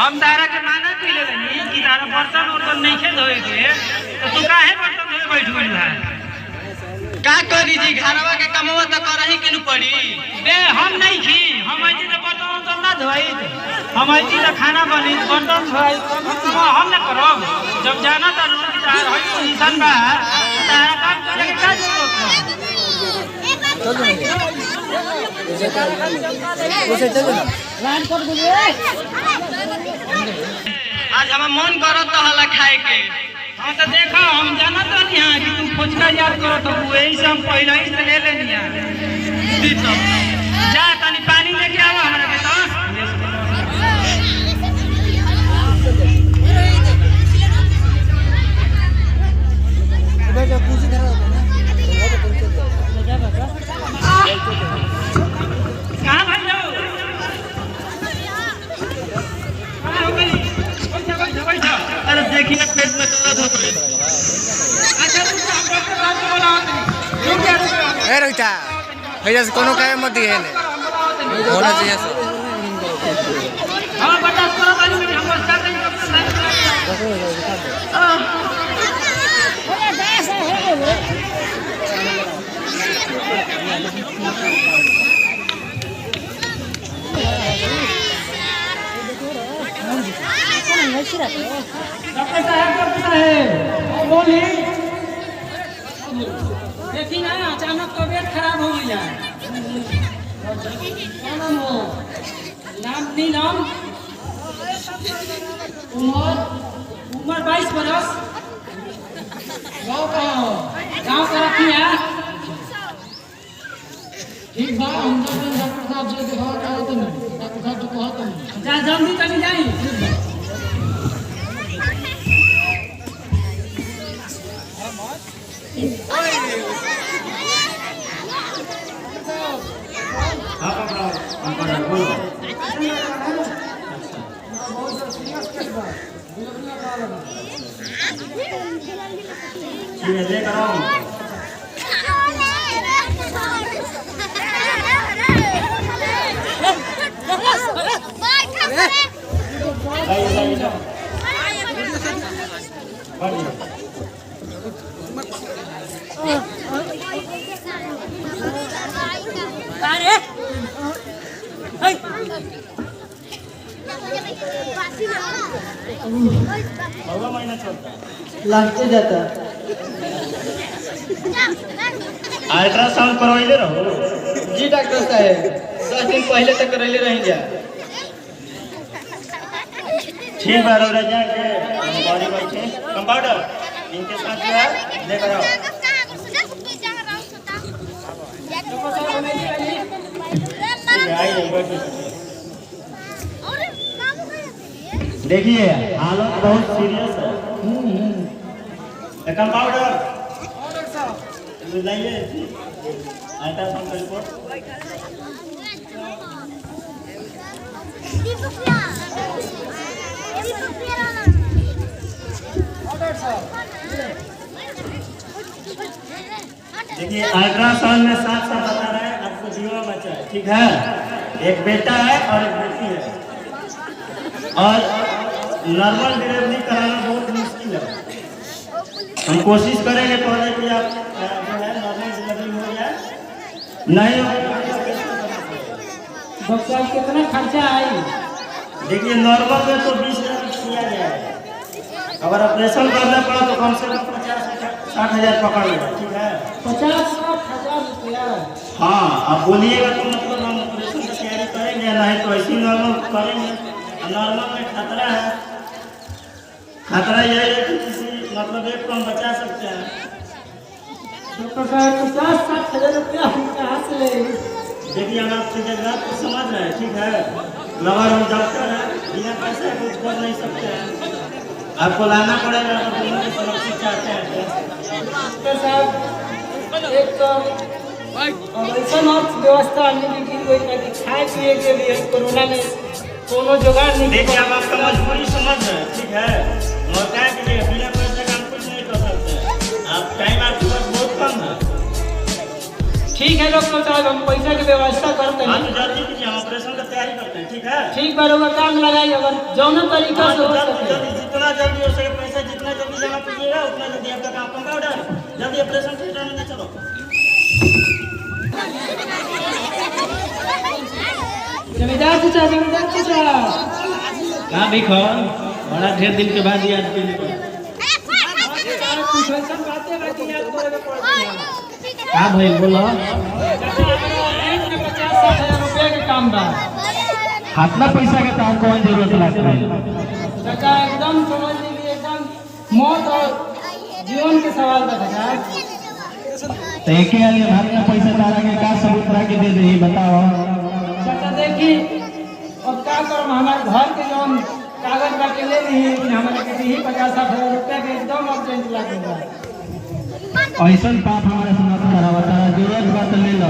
हम तारा के माना कइले बानी कि तारा बर्तन उर्तन नहीं खे धोए के तो तू काहे बर्तन धोए बैठ गइल है? का करी जी घरवा के कमवा त करही के न पड़ी। बे हम नहीं खी हम आई तो बर्तन उर्तन ना धोई हम आई तो खाना बनी बर्तन धोई हम ना करब। जब जाना त रोज तार होई पोजीशन बा तारा काम करे के का जरूरत है? आज हम मन करत हला खाए के। हां तो देखो हम जाना तो नहीं है कि तू फुचका याद करत हो यही से हम पहले ही से ले लेनी है। जा तनी पानी लेके आवा हमरा के तो बेटा पूछ कर रहा ना कहां भाई जाओ बैठा। अरे देखी ना पेट में दर्द हो गई। अच्छा तू हम डॉक्टर साहब को बुलाओ रुक जा ए रोहिता भैया से कोनो काहे मत दिए ने होना चाहिए सब। हां बर्दाश्त करो बाली में हम बस कर देंगे डॉक्टर साहब। अरे दास हो गए डॉक्टर साहब बोलिए। देखी ना अचानक तबीयत खराब हो गई है। नाम नीलम उम्र 22 बरस गाँव का रखिया ठीक बा। हम डॉक्टर साहब से दिखावा चाहते हैं डॉक्टर साहब तो कहते हैं जा जल्दी चली जाई। लगते जाता अल्ट्रासाउंड करवाइले रहो जी डॉक्टर साहब 10 दिन पहले तक करले रही जा। ठीक बार हो रहा जाके बॉडी बैठे कंपाउंडर इनके साथ जो है लेकर आओ। देखिए हालत बहुत सीरियस है। कंपाउंडर लाइए अल्ट्रासाउंड का रिपोर्ट। देखिए अल्ट्रासाउंड में साफ साफ बता रहा है आपको जीवा बच्चा है। ठीक है एक बेटा है और एक बेटी है और नॉर्मल डिलीवरी कराना बहुत मुश्किल है। हम कोशिश करेंगे पहले कि आप जो है नॉर्मल डिलीवरी हो जाए नहीं हो डॉक्टर साहब कितना खर्चा आई? देखिए नॉर्मल में तो 20,000 किया जाएगा। अगर ऑपरेशन करना पड़ा तो कम से कम 50-60 हज़ार पकड़ लेगा। ठीक है 50-60 हज़ार रुपया। हाँ अब बोलिएगा तो मतलब हम ऑपरेशन की तैयारी करेंगे नहीं तो ऐसे नॉर्मल करेंगे। नॉर्मल में खतरा है। खतरा यह है कि किसी मतलब एक को हम बचा सकते हैं। डॉक्टर साहब 50-60 हज़ार रुपया हम कहाँ से लेंगे? देखिए हम आपकी जरूरत को समझ रहे हैं। ठीक है मगर हम डॉक्टर हैं बिना पैसे कुछ कर नहीं सकते हैं। आपको लाना पड़ेगा अगर दोनों की सुरक्षित चाहते हैं। डॉक्टर साहब एक तो ऐसा व्यवस्था मिली कि कोई खाए पिए के लिए कोरोना में कोनो जुगाड़ नहीं। देखिए हम आपका मजबूरी समझ रहे हैं। ठीक है और क्या कीजिएगा बिना पैसे का हम कुछ नहीं कर सकते। आप टाइम आपके पास बहुत कम है। ठीक है डॉक्टर साहब हम पैसा की व्यवस्था करते हैं। हाँ तो जल्दी कीजिए हम ऑपरेशन की तैयारी करते हैं। ठीक है। ठीक है? ठीक बा रउआ काम लगाई अगर जौना तरीका हाँ, से तो हो जल्दी सके। जल्दी जितना जल्दी हो सके पैसा जितना जल्दी जमा कीजिएगा उतना जल्दी आपका काम कंपाउंडर जल्दी ऑपरेशन थिएटर में ले चलो। जमींदार चाचा का देखो बड़ा ढेर दिन के बाद याद के लिए कुछ ऐसा बातें बाकी याद करे के पड़ती है। का भाई बोलो 50-60 रुपया के काम बा हाथला पैसा के तो कौन जरूरत लगता है चाचा एकदम समझ लीजिए एकदम मौत और जीवन के सवाल बा चाचा। तो एक ही आलिए हाथला पैसा तारा के का सबूत रख के दे दे बताओ चाचा देखी अब का करम हमारे घर के जौन कागज बाटे ले ली लेकिन हमारे के ही 50-60 रुपया के एकदम अर्जेंट लागेगा। ऐसा पाप हमारे से मत करावा तारा जरूरत बा तो ले लो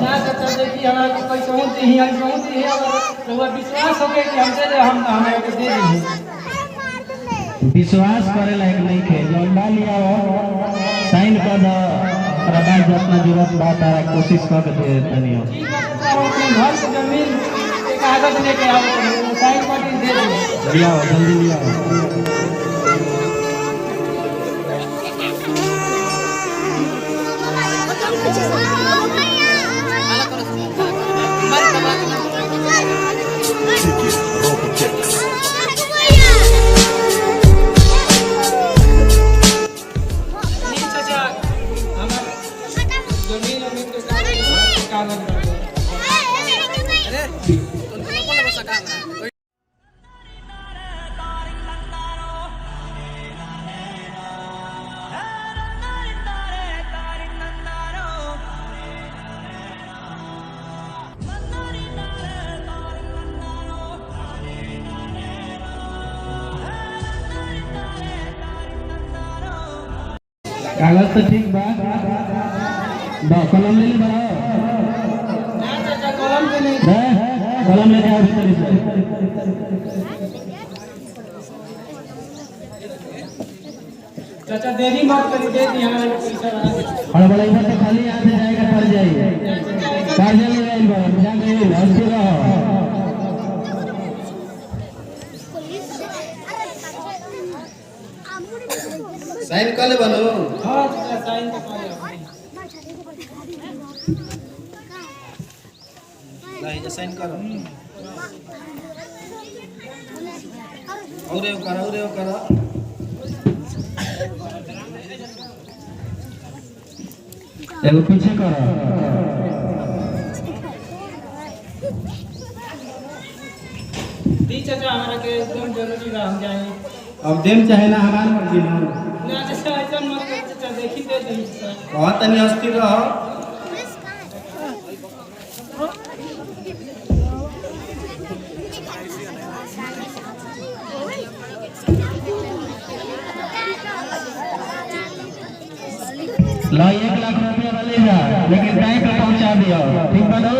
ना चाचा देखी हमारे को कोई कहूँ ही अगर रउआ विश्वास होके कि हमसे दे हम हमारे को दे दी। विश्वास करे लायक नहीं थे जौन बा लिया हो साइन कर दो प्रकार जितना जरूरत बा तारा कोशिश कर के दे तनी हो ठीक है चाचा हम अपने घर से जमीन के कागज लेके आओ साइन कर के दे दी। लिया हो जल्दी लिया हो चाचा हमारे जमीन के कागज कागज तो ठीक बा दो कलम ले ले बड़ा ना चाचा कलम से नहीं कलम ले जाओ भीतर से चाचा देरी मत करी दे दी हमारे को पैसा और बड़ा इधर से खाली यहाँ से जाएगा पड़ जाइए कार्य ले जाइए बड़ा जा गई हंसते रहो साइन कर ले बनो हाँ चाचा साइन तो कर नहीं जा साइन करो और करो एगो पीछे करो दी चाचा हमारा के एकदम जरूरी बा हम जाए अब देम चाहे ना हमार मर्जी ना ना चाचा ऐसा मत कर चाचा देखी दे दी बहुत तनी हस्ती रहो ला 1 लाख रुपया वाले जा लेकिन बैंक पे पहुंचा दियो ठीक बनो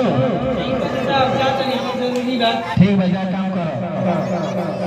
चाचा अब जा तनी हमारा जरूरी बा ठीक बा जा काम करो